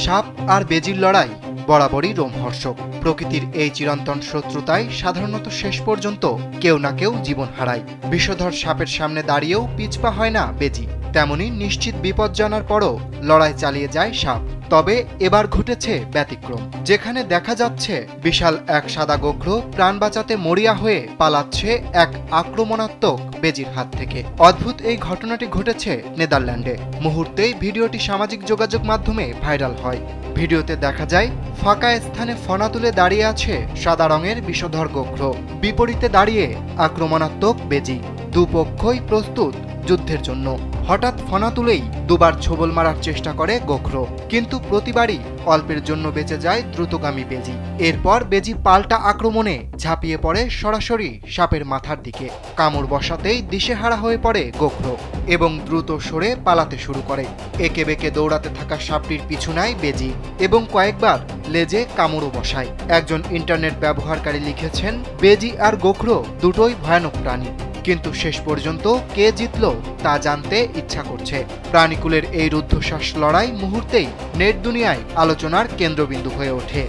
সাপ আর বেজির লড়াই বরাবরই রোমহর্ষক। প্রকৃতির এই চিরন্তন শত্রুতায় সাধারণত শেষ পর্যন্ত কেউ না কেউ জীবন হারায়। বিষধর সাপের সামনে দাঁড়িয়েও পিছপা হয় না বেজি। তেমনি নিশ্চিত বিপদ জানার পরও লড়াই চালিয়ে যায় সাপ। তবে এবার ঘটেছে ব্যতিক্রম, যেখানে দেখা যাচ্ছে বিশাল এক সাদা গোখরো প্রাণ বাঁচাতে মরিয়া হয়ে পালাচ্ছে এক আক্রমণাত্মক বেজির হাত থেকে। অদ্ভুত এই ঘটনাটি ঘটেছে নেদারল্যান্ডে। মুহূর্তেই ভিডিওটি সামাজিক যোগাযোগ মাধ্যমে ভাইরাল হয়। ভিডিওতে দেখা যায় ফাঁকা স্থানে ফনা তুলে দাঁড়িয়ে আছে সাদা রঙের বিষধর গোখরো, বিপরীতে দাঁড়িয়ে আক্রমণাত্মক বেজি। দুপক্ষই প্রস্তুত যুদ্ধের জন্য। হঠাৎ ফনা তুলেই দুবার ছোবল মারার চেষ্টা করে গোখরো, কিন্তু প্রতিবারই অল্পের জন্য বেঁচে যায় দ্রুতগামী বেজি। এরপর বেজি পাল্টা আক্রমণে ঝাঁপিয়ে পড়ে সরাসরি সাপের মাথার দিকে। কামড় বসাতেই দিশেহারা হয়ে পড়ে গোখরো এবং দ্রুত সরে পালাতে শুরু করে। একে বেঁকে দৌড়াতে থাকা সাপটির পিছু নেয় বেজি এবং কয়েকবার লেজে কামড়ও বসায়। একজন ইন্টারনেট ব্যবহারকারী লিখেছেন, বেজি আর গোখরো দুটোই ভয়ানক প্রাণী, কিন্তু শেষ পর্যন্ত কে জিতল তা জানতে ইচ্ছা করছে। প্রাণীকুলের এই রুদ্ধশ্বাস লড়াই মুহূর্তেই নেট দুনিয়ায় আলোচনার কেন্দ্রবিন্দু হয়ে ওঠে।